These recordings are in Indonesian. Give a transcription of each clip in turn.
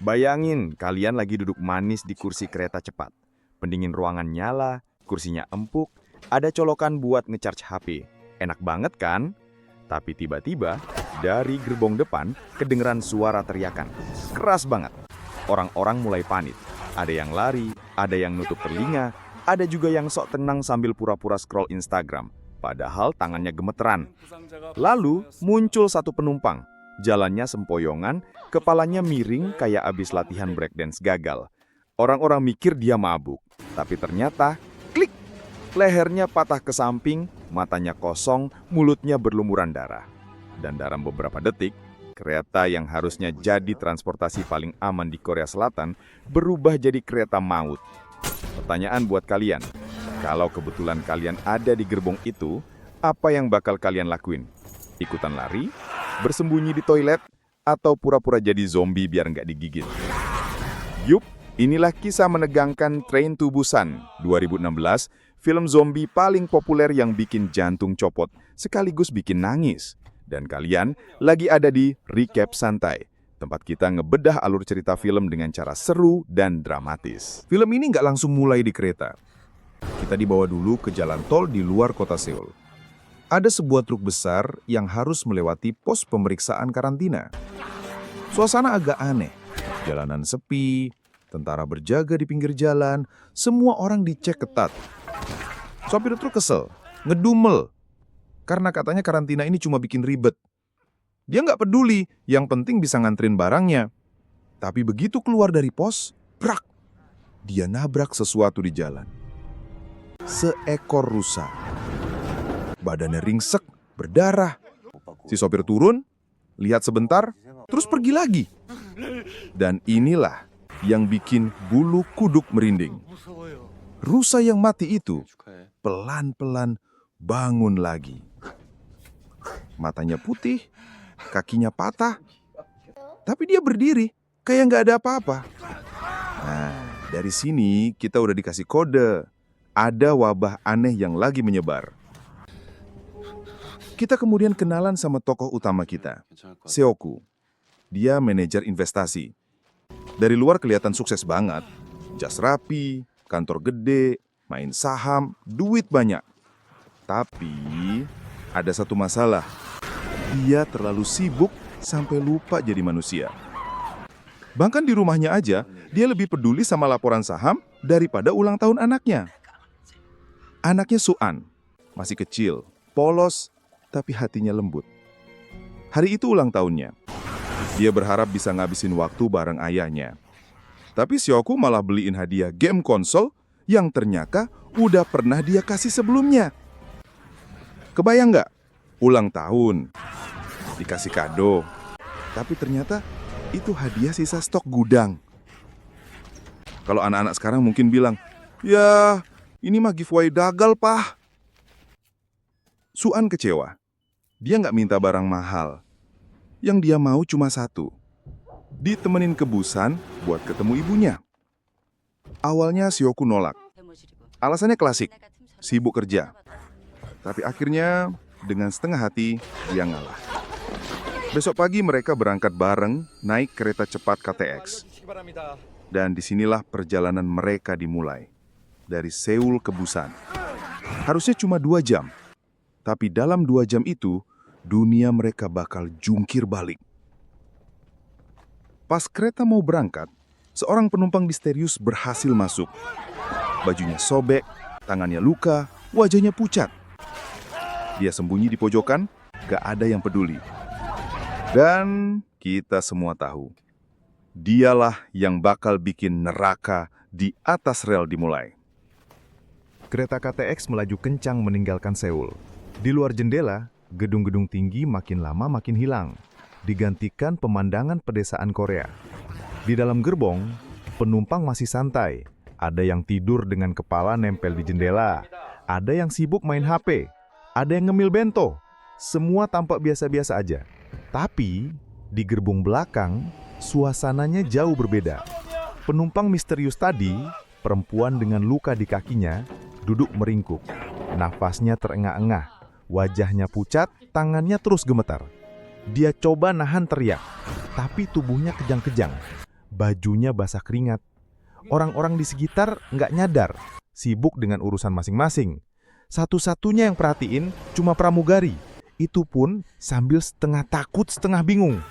Bayangin kalian lagi duduk manis di kursi kereta cepat. Pendingin ruangan nyala, kursinya empuk, ada colokan buat ngecharge HP. Enak banget kan? Tapi tiba-tiba, dari gerbong depan kedengeran suara teriakan. Keras banget. Orang-orang mulai panik. Ada yang lari, ada yang nutup telinga, ada juga yang sok tenang sambil pura-pura scroll Instagram. Padahal tangannya gemeteran. Lalu muncul satu penumpang. Jalannya sempoyongan, kepalanya miring kayak abis latihan breakdance gagal. Orang-orang mikir dia mabuk. Tapi ternyata, klik! Lehernya patah ke samping, matanya kosong, mulutnya berlumuran darah. Dan dalam beberapa detik, kereta yang harusnya jadi transportasi paling aman di Korea Selatan berubah jadi kereta maut. Pertanyaan buat kalian, kalau kebetulan kalian ada di gerbong itu, apa yang bakal kalian lakuin? Ikutan lari, bersembunyi di toilet, atau pura-pura jadi zombie biar nggak digigit? Yup, inilah kisah menegangkan Train to Busan 2016, film zombie paling populer yang bikin jantung copot, sekaligus bikin nangis. Dan kalian lagi ada di Recap Santai, tempat kita ngebedah alur cerita film dengan cara seru dan dramatis. Film ini nggak langsung mulai di kereta. Kita dibawa dulu ke jalan tol di luar kota Seoul. Ada sebuah truk besar yang harus melewati pos pemeriksaan karantina. Suasana agak aneh. Jalanan sepi, tentara berjaga di pinggir jalan, semua orang dicek ketat. Sopir truk kesel, ngedumel, karena katanya karantina ini cuma bikin ribet. Dia nggak peduli, yang penting bisa nganterin barangnya. Tapi begitu keluar dari pos, brak! Dia nabrak sesuatu di jalan. Seekor rusa. Badannya ringsek, berdarah. Si sopir turun, lihat sebentar, terus pergi lagi. Dan inilah yang bikin bulu kuduk merinding. Rusa yang mati itu pelan-pelan bangun lagi. Matanya putih, kakinya patah, tapi dia berdiri kayak nggak ada apa-apa. Nah, dari sini kita udah dikasih kode. Ada wabah aneh yang lagi menyebar. Kita kemudian kenalan sama tokoh utama kita, Seoku. Dia manajer investasi. Dari luar kelihatan sukses banget. Jas rapi, kantor gede, main saham, duit banyak. Tapi ada satu masalah. Dia terlalu sibuk sampai lupa jadi manusia. Bahkan di rumahnya aja, dia lebih peduli sama laporan saham daripada ulang tahun anaknya. Anaknya Suan, masih kecil, polos, tapi hatinya lembut. Hari itu ulang tahunnya. Dia berharap bisa ngabisin waktu bareng ayahnya. Tapi Seoku malah beliin hadiah game konsol yang ternyata udah pernah dia kasih sebelumnya. Kebayang nggak? Ulang tahun, dikasih kado, tapi ternyata itu hadiah sisa stok gudang. Kalau anak-anak sekarang mungkin bilang, ya ini mah giveaway dagal, Pak. Suan kecewa. Dia nggak minta barang mahal. Yang dia mau cuma satu. Ditemenin ke Busan buat ketemu ibunya. Awalnya Seoku nolak. Alasannya klasik, sibuk kerja. Tapi akhirnya dengan setengah hati dia ngalah. Besok pagi mereka berangkat bareng naik kereta cepat KTX. Dan disinilah perjalanan mereka dimulai. Dari Seoul ke Busan. Harusnya cuma 2 jam. Tapi dalam 2 jam itu, dunia mereka bakal jungkir balik. Pas kereta mau berangkat, seorang penumpang misterius berhasil masuk. Bajunya sobek, tangannya luka, wajahnya pucat. Dia sembunyi di pojokan, gak ada yang peduli. Dan kita semua tahu, dialah yang bakal bikin neraka di atas rel dimulai. Kereta KTX melaju kencang meninggalkan Seoul. Di luar jendela, gedung-gedung tinggi makin lama makin hilang, digantikan pemandangan pedesaan Korea. Di dalam gerbong, penumpang masih santai. Ada yang tidur dengan kepala nempel di jendela. Ada yang sibuk main HP. Ada yang ngemil bento. Semua tampak biasa-biasa aja. Tapi, di gerbong belakang, suasananya jauh berbeda. Penumpang misterius tadi, perempuan dengan luka di kakinya, duduk meringkuk. Nafasnya terengah-engah. Wajahnya pucat, tangannya terus gemetar. Dia coba nahan teriak, tapi tubuhnya kejang-kejang. bajunya basah keringat. Orang-orang di sekitar nggak nyadar, sibuk dengan urusan masing-masing. Satu-satunya yang perhatiin cuma pramugari. Itu pun sambil setengah takut, setengah bingung.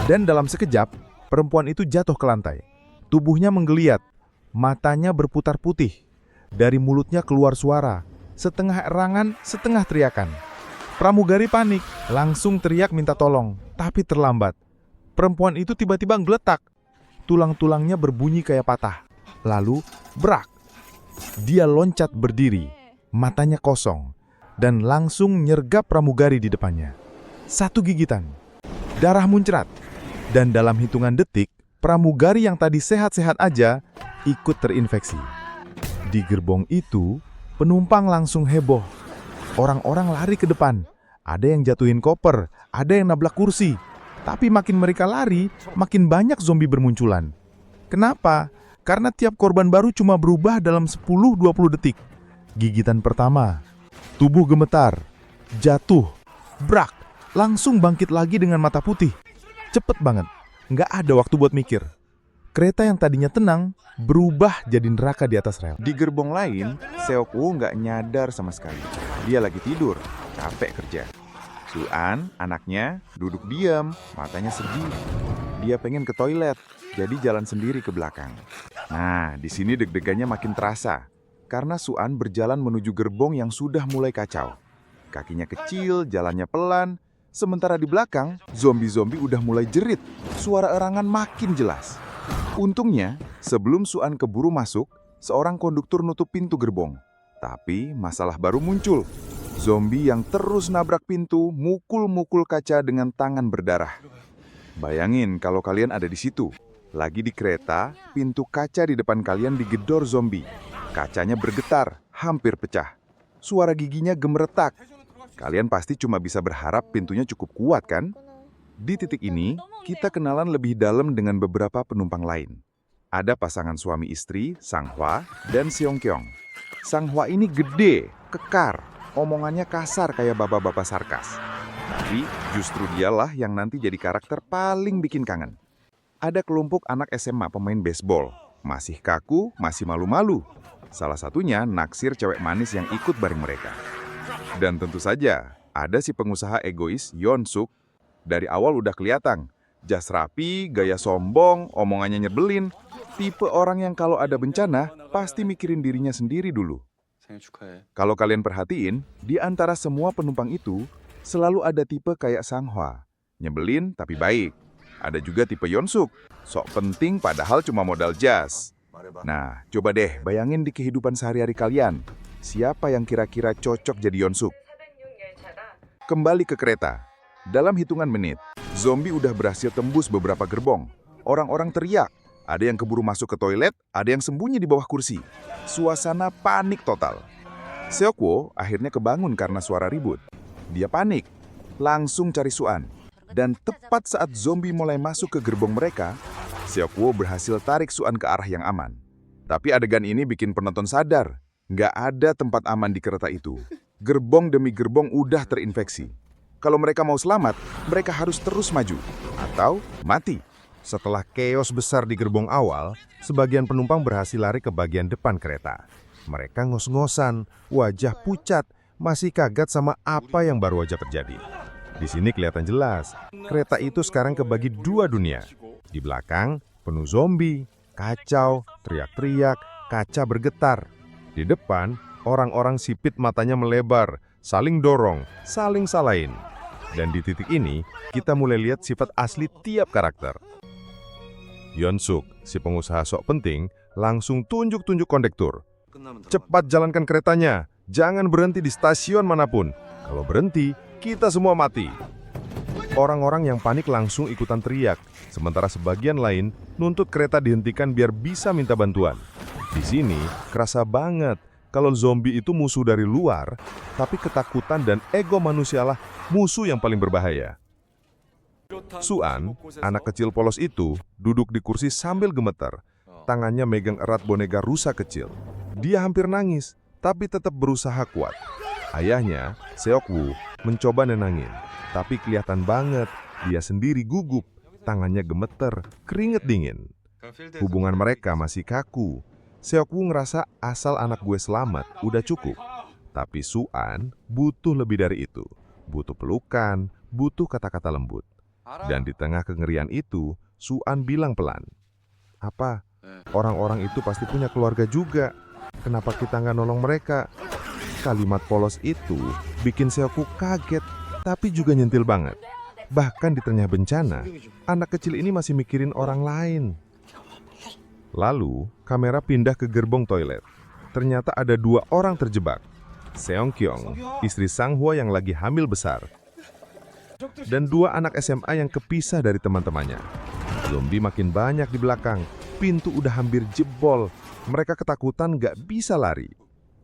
Dan dalam sekejap, perempuan itu jatuh ke lantai. Tubuhnya menggeliat, matanya berputar putih. Dari mulutnya keluar suara, setengah erangan, setengah teriakan. Pramugari panik, langsung teriak minta tolong, tapi terlambat. Perempuan itu tiba-tiba geletak. Tulang-tulangnya berbunyi kayak patah. Lalu, brak. Dia loncat berdiri, matanya kosong, dan langsung nyergap pramugari di depannya. Satu gigitan, darah muncrat, dan dalam hitungan detik, pramugari yang tadi sehat-sehat aja ikut terinfeksi. Di gerbong itu, penumpang langsung heboh. Orang-orang lari ke depan. Ada yang jatuhin koper, ada yang nabrak kursi. Tapi makin mereka lari, makin banyak zombie bermunculan. Kenapa? Karena tiap korban baru cuma berubah dalam 10-20 detik. Gigitan pertama, tubuh gemetar, jatuh, brak, langsung bangkit lagi dengan mata putih. Cepet banget, nggak ada waktu buat mikir. Kereta yang tadinya tenang, berubah jadi neraka di atas rel. Di gerbong lain, Seokwoo nggak nyadar sama sekali. Dia lagi tidur, capek kerja. Suan, anaknya, duduk diam, matanya sedih. Dia pengen ke toilet, jadi jalan sendiri ke belakang. Nah, di sini deg-degannya makin terasa. Karena Suan berjalan menuju gerbong yang sudah mulai kacau. Kakinya kecil, jalannya pelan. Sementara di belakang, zombie-zombie udah mulai jerit. Suara erangan makin jelas. Untungnya, sebelum Suan keburu masuk, seorang konduktur nutup pintu gerbong. Tapi masalah baru muncul. Zombie yang terus nabrak pintu, mukul-mukul kaca dengan tangan berdarah. Bayangin kalau kalian ada di situ. Lagi di kereta, pintu kaca di depan kalian digedor zombie. Kacanya bergetar, hampir pecah. Suara giginya gemeretak. Kalian pasti cuma bisa berharap pintunya cukup kuat, kan? Di titik ini, kita kenalan lebih dalam dengan beberapa penumpang lain. Ada pasangan suami istri, Sang-hwa dan Seong-kyung. Sang-hwa ini gede, kekar, omongannya kasar kayak bapak-bapak sarkas. Tapi justru dialah yang nanti jadi karakter paling bikin kangen. Ada kelompok anak SMA pemain baseball. Masih kaku, masih malu-malu. Salah satunya naksir cewek manis yang ikut bareng mereka. Dan tentu saja, ada si pengusaha egois Yeon-suk. Dari awal udah kelihatan. Jas rapi, gaya sombong, omongannya nyebelin. Tipe orang yang kalau ada bencana, pasti mikirin dirinya sendiri dulu. Kalau kalian perhatiin, di antara semua penumpang itu, selalu ada tipe kayak Sang-hwa. Nyebelin tapi baik. Ada juga tipe Yeon-suk, sok penting padahal cuma modal jas. Nah, coba deh bayangin di kehidupan sehari-hari kalian, siapa yang kira-kira cocok jadi Yeon-suk? Kembali ke kereta. Dalam hitungan menit, zombie udah berhasil tembus beberapa gerbong. Orang-orang teriak, ada yang keburu masuk ke toilet, ada yang sembunyi di bawah kursi. Suasana panik total. Seokwo akhirnya kebangun karena suara ribut. Dia panik, langsung cari Suan. Dan tepat saat zombie mulai masuk ke gerbong mereka, Seokwo berhasil tarik Suan ke arah yang aman. Tapi adegan ini bikin penonton sadar, nggak ada tempat aman di kereta itu. Gerbong demi gerbong udah terinfeksi. Kalau mereka mau selamat, mereka harus terus maju atau mati. Setelah keos besar di gerbong awal, sebagian penumpang berhasil lari ke bagian depan kereta. Mereka ngos-ngosan, wajah pucat, masih kaget sama apa yang baru aja terjadi. Di sini kelihatan jelas, kereta itu sekarang kebagi dua dunia. Di belakang, penuh zombie, kacau, teriak-teriak, kaca bergetar. Di depan, orang-orang sipit matanya melebar, saling dorong, saling salahin. Dan di titik ini, kita mulai lihat sifat asli tiap karakter. Yeon-suk, si pengusaha sok penting, langsung tunjuk-tunjuk kondektur. Cepat jalankan keretanya, jangan berhenti di stasiun manapun. Kalau berhenti, kita semua mati. Orang-orang yang panik langsung ikutan teriak, sementara sebagian lain nuntut kereta dihentikan biar bisa minta bantuan. Di sini, kerasa banget kalau zombie itu musuh dari luar, tapi ketakutan dan ego manusialah musuh yang paling berbahaya. Suan, anak kecil polos itu, duduk di kursi sambil gemeter. Tangannya megang erat boneka rusa kecil. Dia hampir nangis, tapi tetap berusaha kuat. Ayahnya, Seokwoo, mencoba nenangin, tapi kelihatan banget dia sendiri gugup. Tangannya gemeter, keringet dingin. Hubungan mereka masih kaku. Seokwoo ngerasa asal anak gue selamat udah cukup. Tapi Suan butuh lebih dari itu. Butuh pelukan, butuh kata-kata lembut. Dan di tengah kengerian itu, Suan bilang pelan, "Apa? Orang-orang itu pasti punya keluarga juga. Kenapa kita nggak nolong mereka?" Kalimat polos itu bikin Seokwoo kaget, tapi juga nyentil banget. Bahkan di tengah bencana, anak kecil ini masih mikirin orang lain. Lalu, kamera pindah ke gerbong toilet. Ternyata ada 2 orang terjebak. Seongkyong, istri Sanghwa yang lagi hamil besar, dan 2 anak SMA yang kepisah dari teman-temannya. Zombie makin banyak di belakang. Pintu udah hampir jebol. Mereka ketakutan gak bisa lari.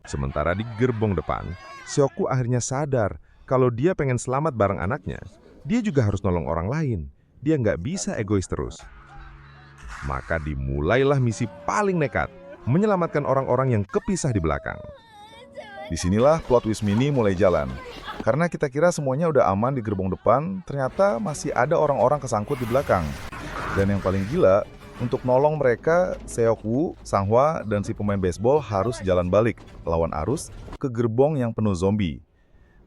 Sementara di gerbong depan, Seokwoo akhirnya sadar kalau dia pengen selamat bareng anaknya. Dia juga harus nolong orang lain. Dia nggak bisa egois terus. Maka dimulailah misi paling nekat, menyelamatkan orang-orang yang kepisah di belakang. Disinilah plot twist mini mulai jalan. Karena kita kira semuanya udah aman di gerbong depan, ternyata masih ada orang-orang kesangkut di belakang. Dan yang paling gila, untuk nolong mereka, Seokwoo, Sanghwa, dan si pemain baseball harus jalan balik, lawan arus, ke gerbong yang penuh zombie.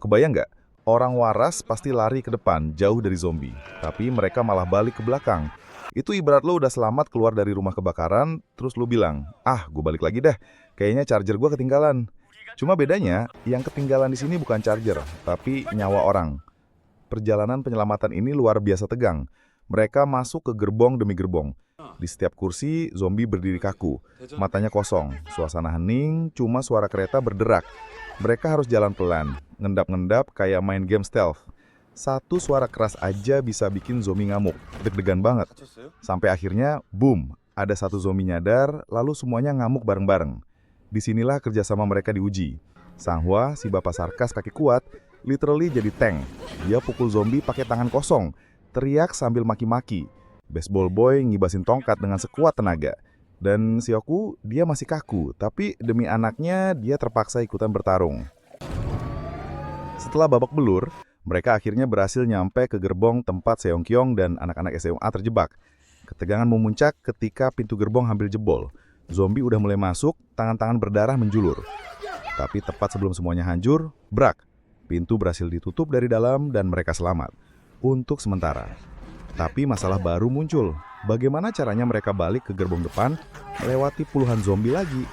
Kebayang nggak? Orang waras pasti lari ke depan, jauh dari zombie. Tapi mereka malah balik ke belakang. Itu ibarat lo udah selamat keluar dari rumah kebakaran, terus lo bilang, gue balik lagi deh, kayaknya charger gue ketinggalan. Cuma bedanya, yang ketinggalan di sini bukan charger, tapi nyawa orang. Perjalanan penyelamatan ini luar biasa tegang. Mereka masuk ke gerbong demi gerbong. Di setiap kursi, zombie berdiri kaku, matanya kosong, suasana hening, cuma suara kereta berderak. Mereka harus jalan pelan, ngendap-ngendap kayak main game stealth. Satu suara keras aja bisa bikin zombie ngamuk, deg-degan banget. Sampai akhirnya, boom, ada satu zombie nyadar, lalu semuanya ngamuk bareng-bareng. Disinilah kerjasama mereka diuji. Sanghwa, si bapak sarkas kaki kuat, literally jadi tank. Dia pukul zombie pakai tangan kosong, teriak sambil maki-maki. Baseball boy ngibasin tongkat dengan sekuat tenaga. Dan Seokwoo, dia masih kaku, tapi demi anaknya dia terpaksa ikutan bertarung. Setelah babak belur, mereka akhirnya berhasil nyampe ke gerbong tempat Seongkyong dan anak-anak SMA terjebak. Ketegangan memuncak ketika pintu gerbong hampir jebol. Zombie udah mulai masuk, tangan-tangan berdarah menjulur. Tapi tepat sebelum semuanya hancur, brak. Pintu berhasil ditutup dari dalam dan mereka selamat. Untuk sementara. Tapi masalah baru muncul. Bagaimana caranya mereka balik ke gerbong depan, melewati puluhan zombie lagi?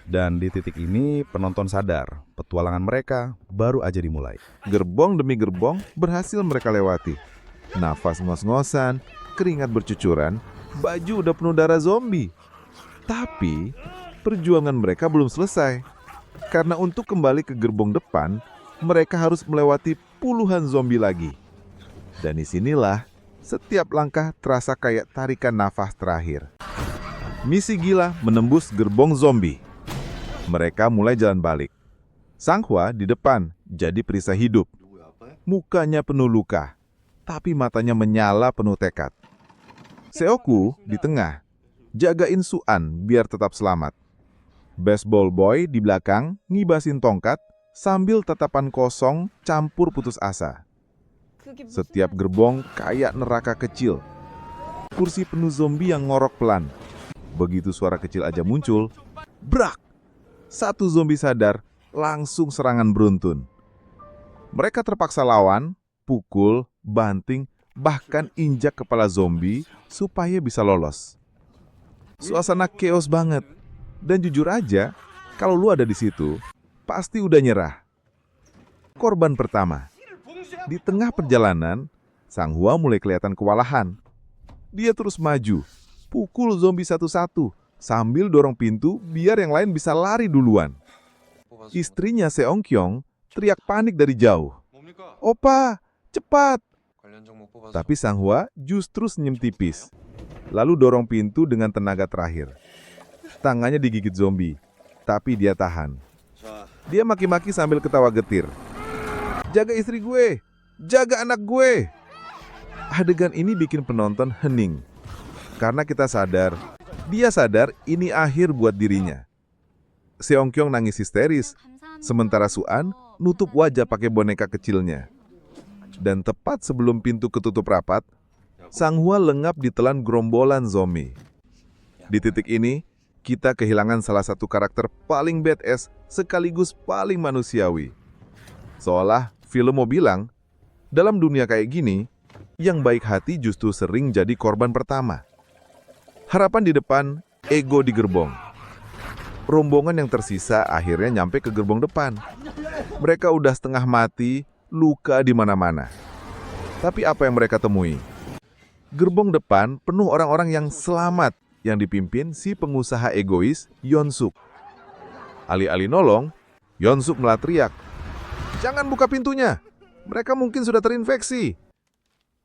Dan di titik ini, penonton sadar, petualangan mereka baru aja dimulai. Gerbong demi gerbong berhasil mereka lewati. Nafas ngos-ngosan, keringat bercucuran, baju udah penuh darah zombie. Tapi, perjuangan mereka belum selesai. Karena untuk kembali ke gerbong depan, mereka harus melewati puluhan zombie lagi. Dan disinilah, setiap langkah terasa kayak tarikan nafas terakhir. Misi gila menembus gerbong zombie. Mereka mulai jalan balik. Sanghwa di depan, jadi perisai hidup. Mukanya penuh luka, tapi matanya menyala penuh tekad. Seokwoo di tengah, jagain Suan biar tetap selamat. Baseball boy di belakang ngibasin tongkat sambil tatapan kosong campur putus asa. Setiap gerbong kayak neraka kecil. Kursi penuh zombie yang ngorok pelan. Begitu suara kecil aja muncul, brak! Satu zombie sadar, langsung serangan beruntun. Mereka terpaksa lawan, pukul, banting, bahkan injak kepala zombie supaya bisa lolos. Suasana chaos banget. Dan jujur aja, kalau lu ada di situ, pasti udah nyerah. Korban pertama. Di tengah perjalanan, Sanghwa mulai kelihatan kewalahan. Dia terus maju, pukul zombie satu-satu, sambil dorong pintu biar yang lain bisa lari duluan. Istrinya Seongkyong teriak panik dari jauh. "Opa, cepat!" Tapi Sanghwa justru senyum tipis. Lalu dorong pintu dengan tenaga terakhir. Tangannya digigit zombie, tapi dia tahan. Dia maki-maki sambil ketawa getir. "Jaga istri gue! Jaga anak gue!" Adegan ini bikin penonton hening. Karena dia sadar ini akhir buat dirinya. Seongkyong nangis histeris, sementara Suan nutup wajah pakai boneka kecilnya. Dan tepat sebelum pintu ketutup rapat, Sanghua lengap ditelan gerombolan zombie. Di titik ini, kita kehilangan salah satu karakter paling badass sekaligus paling manusiawi. Seolah film mau bilang, dalam dunia kayak gini, yang baik hati justru sering jadi korban pertama. Harapan di depan, ego di gerbong. Rombongan yang tersisa akhirnya nyampe ke gerbong depan. Mereka udah setengah mati, luka di mana-mana. Tapi apa yang mereka temui? Gerbong depan penuh orang-orang yang selamat yang dipimpin si pengusaha egois Yeon-suk. Alih-alih nolong, Yeon-suk malah teriak, "Jangan buka pintunya, mereka mungkin sudah terinfeksi."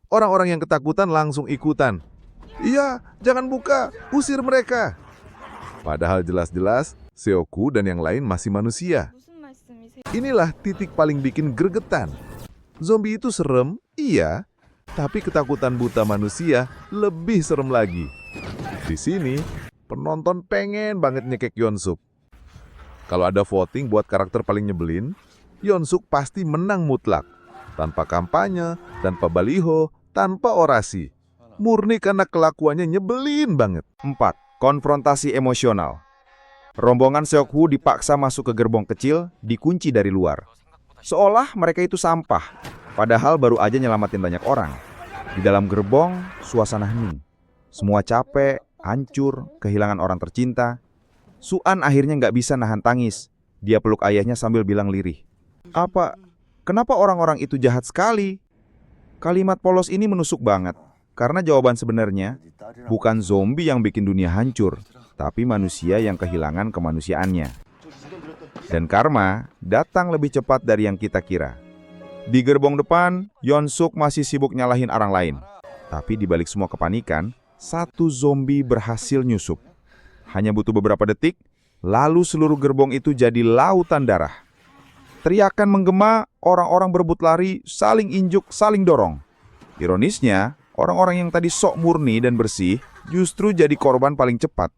Orang-orang yang ketakutan langsung ikutan. "Iya, jangan buka, usir mereka." Padahal jelas-jelas Seoku dan yang lain masih manusia. Inilah titik paling bikin gregetan. Zombie itu serem, iya, tapi ketakutan buta manusia lebih serem lagi. Di sini, penonton pengen banget nyekek Yeon-suk. Kalau ada voting buat karakter paling nyebelin, Yeon-suk pasti menang mutlak. Tanpa kampanye, tanpa baliho, tanpa orasi. Murni karena kelakuannya nyebelin banget. 4. Konfrontasi emosional. Rombongan Seokhu dipaksa masuk ke gerbong kecil, dikunci dari luar. Seolah mereka itu sampah, padahal baru aja nyelamatin banyak orang. Di dalam gerbong, suasana hening. Semua capek, hancur, kehilangan orang tercinta. Suan akhirnya nggak bisa nahan tangis. Dia peluk ayahnya sambil bilang lirih. Kenapa orang-orang itu jahat sekali? Kalimat polos ini menusuk banget. Karena jawaban sebenarnya bukan zombie yang bikin dunia hancur, tapi manusia yang kehilangan kemanusiaannya. Dan karma datang lebih cepat dari yang kita kira. Di gerbong depan, Yeon-suk masih sibuk nyalahin orang lain. Tapi di balik semua kepanikan, satu zombie berhasil nyusup. Hanya butuh beberapa detik, lalu seluruh gerbong itu jadi lautan darah. Teriakan menggema, orang-orang berebut lari, saling injuk, saling dorong. Ironisnya, orang-orang yang tadi sok murni dan bersih justru jadi korban paling cepat.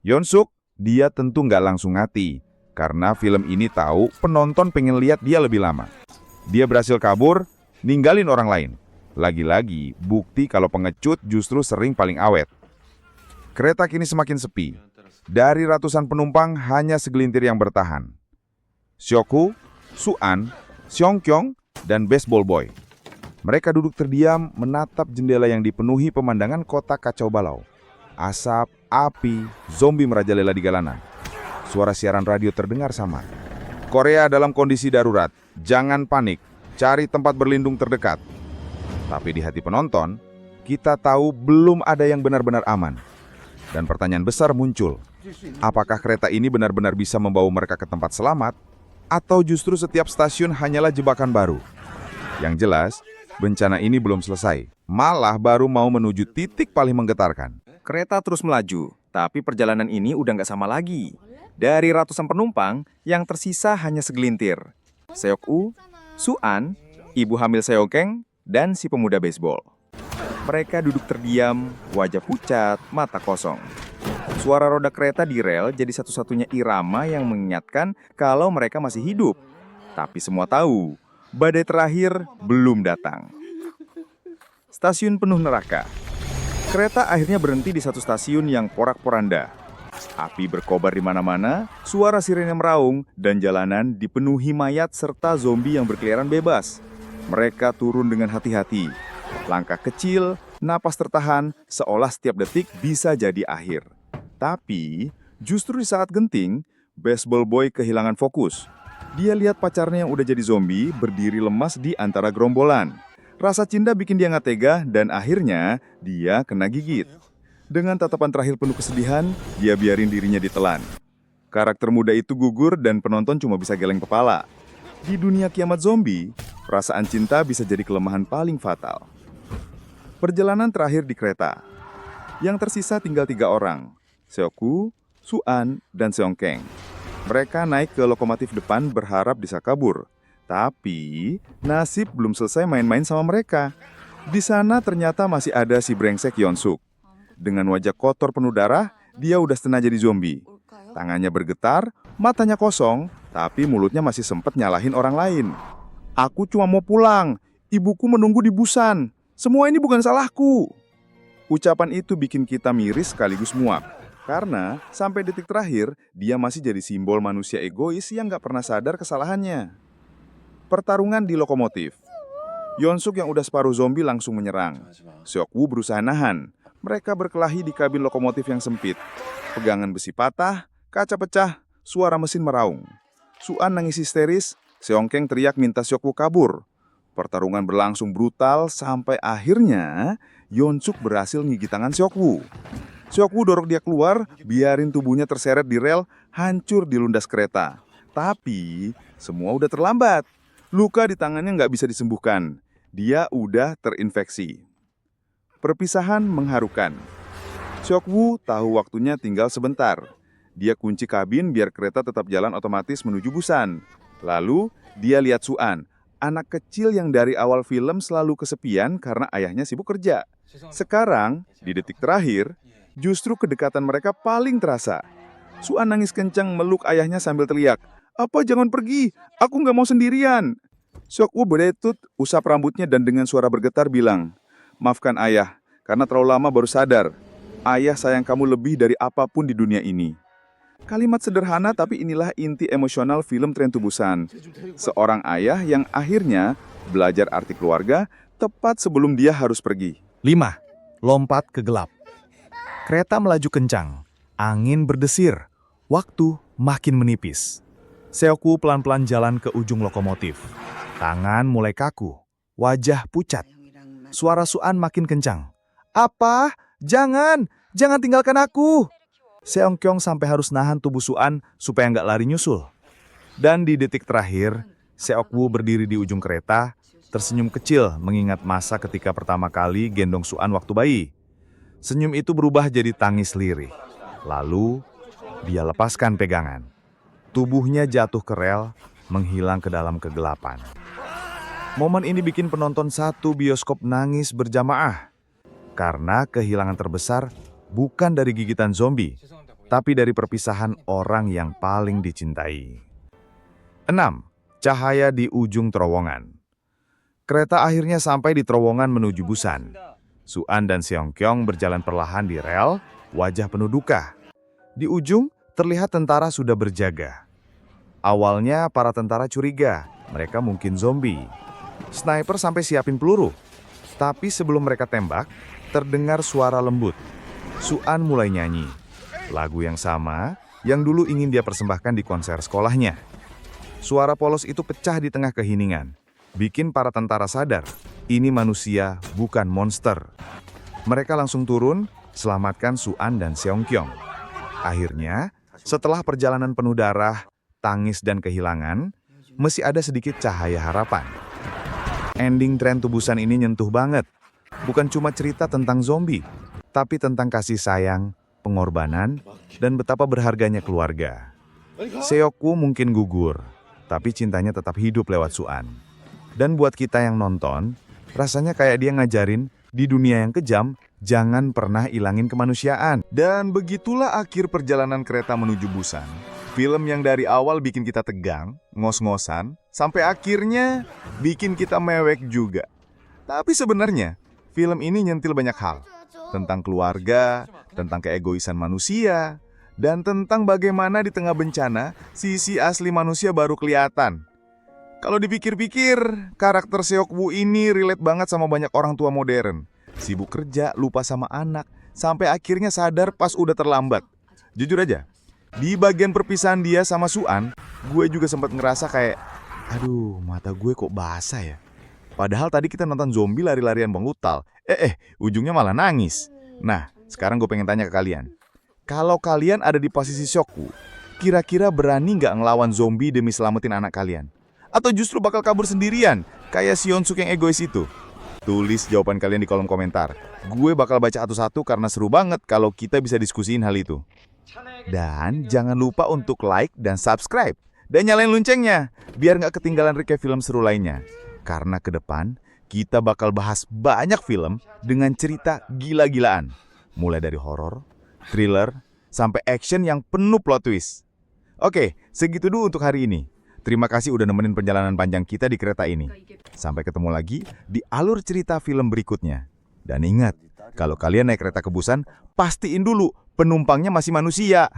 Yeon-suk, dia tentu nggak langsung mati, karena film ini tahu penonton pengen lihat dia lebih lama. Dia berhasil kabur, ninggalin orang lain. Lagi-lagi, bukti kalau pengecut justru sering paling awet. Kereta kini semakin sepi. Dari ratusan penumpang, hanya segelintir yang bertahan. Seokhu, Suan, Seongkyong, dan Baseball Boy. Mereka duduk terdiam menatap jendela yang dipenuhi pemandangan kota kacau balau. Asap, api, zombie merajalela di jalanan. Suara siaran radio terdengar samar. Korea dalam kondisi darurat. Jangan panik, cari tempat berlindung terdekat. Tapi di hati penonton, kita tahu belum ada yang benar-benar aman. Dan pertanyaan besar muncul. Apakah kereta ini benar-benar bisa membawa mereka ke tempat selamat? Atau justru setiap stasiun hanyalah jebakan baru? Yang jelas, bencana ini belum selesai. Malah baru mau menuju titik paling menggetarkan. Kereta terus melaju, tapi perjalanan ini udah nggak sama lagi. Dari ratusan penumpang, yang tersisa hanya segelintir. Seokhu, Suan, ibu hamil Seokeng, dan si pemuda baseball. Mereka duduk terdiam, wajah pucat, mata kosong. Suara roda kereta di rel jadi satu-satunya irama yang mengingatkan kalau mereka masih hidup. Tapi semua tahu, badai terakhir belum datang. Stasiun penuh neraka. Kereta akhirnya berhenti di satu stasiun yang porak-poranda. Api berkobar di mana-mana, suara sirene meraung, dan jalanan dipenuhi mayat serta zombie yang berkeliaran bebas. Mereka turun dengan hati-hati. Langkah kecil, napas tertahan, seolah setiap detik bisa jadi akhir. Tapi, justru di saat genting, Baseball Boy kehilangan fokus. Dia lihat pacarnya yang udah jadi zombie berdiri lemas di antara gerombolan. Rasa cinta bikin dia nggak tega dan akhirnya dia kena gigit. Dengan tatapan terakhir penuh kesedihan, dia biarin dirinya ditelan. Karakter muda itu gugur dan penonton cuma bisa geleng kepala. Di dunia kiamat zombie, perasaan cinta bisa jadi kelemahan paling fatal. Perjalanan terakhir di kereta. Yang tersisa tinggal 3 orang. Seokhu, Suan, dan Seongkeng. Mereka naik ke lokomotif depan berharap bisa kabur. Tapi, nasib belum selesai main-main sama mereka. Di sana ternyata masih ada si brengsek Yeon-suk. Dengan wajah kotor penuh darah, dia udah setengah jadi zombie. Tangannya bergetar, matanya kosong, tapi mulutnya masih sempat nyalahin orang lain. "Aku cuma mau pulang, ibuku menunggu di Busan," Semua ini bukan salahku. Ucapan itu bikin kita miris sekaligus muak. Karena sampai detik terakhir, dia masih jadi simbol manusia egois yang gak pernah sadar kesalahannya. Pertarungan di lokomotif. Yeonsuk yang udah separuh zombie langsung menyerang. Seok-woo berusaha nahan. Mereka berkelahi di kabin lokomotif yang sempit. Pegangan besi patah, kaca pecah, suara mesin meraung. Suan nangis histeris, Seongkeng teriak minta Seok-woo kabur. Pertarungan berlangsung brutal sampai akhirnya Yeonsuk berhasil ngigit tangan Seok-woo. Seok-woo dorong dia keluar, biarin tubuhnya terseret di rel, hancur di lundas kereta. Tapi semua udah terlambat. Luka di tangannya nggak bisa disembuhkan. Dia udah terinfeksi. Perpisahan mengharukan. Seok-woo tahu waktunya tinggal sebentar. Dia kunci kabin biar kereta tetap jalan otomatis menuju Busan. Lalu dia lihat Suan, anak kecil yang dari awal film selalu kesepian karena ayahnya sibuk kerja. Sekarang, di detik terakhir, justru kedekatan mereka paling terasa. Suan nangis kencang meluk ayahnya sambil teriak, "Apa jangan pergi, aku nggak mau sendirian." Seok-woo beretut, usap rambutnya dan dengan suara bergetar bilang, "Maafkan ayah, karena terlalu lama baru sadar. Ayah sayang kamu lebih dari apapun di dunia ini." Kalimat sederhana tapi inilah inti emosional film Train to Busan. Seorang ayah yang akhirnya belajar arti keluarga tepat sebelum dia harus pergi. 5. Lompat ke gelap. Kereta melaju kencang, angin berdesir, waktu makin menipis. Seok-woo pelan-pelan jalan ke ujung lokomotif. Tangan mulai kaku, wajah pucat. Suara Suan makin kencang. "Apa? Jangan! Jangan tinggalkan aku!" Seongkyong sampai harus nahan tubuh Suan supaya nggak lari nyusul. Dan di detik terakhir, Seok-woo berdiri di ujung kereta, tersenyum kecil mengingat masa ketika pertama kali gendong Suan waktu bayi. Senyum itu berubah jadi tangis lirih. Lalu, dia lepaskan pegangan. Tubuhnya jatuh ke rel, menghilang ke dalam kegelapan. Momen ini bikin penonton satu bioskop nangis berjamaah. Karena kehilangan terbesar bukan dari gigitan zombie, tapi dari perpisahan orang yang paling dicintai. 6. Cahaya di ujung terowongan. Kereta akhirnya sampai di terowongan menuju Busan. Suan dan Seongkyong berjalan perlahan di rel, wajah penuh duka. Di ujung, terlihat tentara sudah berjaga. Awalnya para tentara curiga, mereka mungkin zombie. Sniper sampai siapin peluru. Tapi sebelum mereka tembak, terdengar suara lembut. Suan mulai nyanyi. Lagu yang sama yang dulu ingin dia persembahkan di konser sekolahnya. Suara polos itu pecah di tengah keheningan. Bikin para tentara sadar, ini manusia bukan monster. Mereka langsung turun, selamatkan Suan dan Seongkyong. Akhirnya, setelah perjalanan penuh darah, tangis dan kehilangan, masih ada sedikit cahaya harapan. Ending Train to Busan ini nyentuh banget. Bukan cuma cerita tentang zombie, tapi tentang kasih sayang, pengorbanan, dan betapa berharganya keluarga. Seok-woo mungkin gugur, tapi cintanya tetap hidup lewat Suan. Dan buat kita yang nonton, rasanya kayak dia ngajarin, di dunia yang kejam, jangan pernah ilangin kemanusiaan. Dan begitulah akhir perjalanan kereta menuju Busan. Film yang dari awal bikin kita tegang, ngos-ngosan, sampai akhirnya bikin kita mewek juga. Tapi sebenarnya, film ini nyentil banyak hal. Tentang keluarga, tentang keegoisan manusia, dan tentang bagaimana di tengah bencana, sisi asli manusia baru kelihatan. Kalau dipikir-pikir, karakter Seok-woo ini relate banget sama banyak orang tua modern. Sibuk kerja, lupa sama anak, sampai akhirnya sadar pas udah terlambat. Jujur aja, di bagian perpisahan dia sama Suan, gue juga sempat ngerasa kayak, aduh, mata gue kok basah ya. Padahal tadi kita nonton zombie lari-larian mengutal. Ujungnya malah nangis. Nah, sekarang gue pengen tanya ke kalian. Kalau kalian ada di posisi Seok-woo, kira-kira berani nggak ngelawan zombie demi selamatin anak kalian? Atau justru bakal kabur sendirian, kayak si Yeonsuk yang egois itu? Tulis jawaban kalian di kolom komentar. Gue bakal baca satu-satu karena seru banget kalau kita bisa diskusiin hal itu. Dan jangan lupa untuk like dan subscribe. Dan nyalain loncengnya, biar nggak ketinggalan recap film seru lainnya. Karena ke depan, kita bakal bahas banyak film dengan cerita gila-gilaan. Mulai dari horor, thriller, sampai action yang penuh plot twist. Oke, segitu dulu untuk hari ini. Terima kasih udah nemenin perjalanan panjang kita di kereta ini. Sampai ketemu lagi di alur cerita film berikutnya. Dan ingat, kalau kalian naik kereta ke Busan, pastiin dulu penumpangnya masih manusia.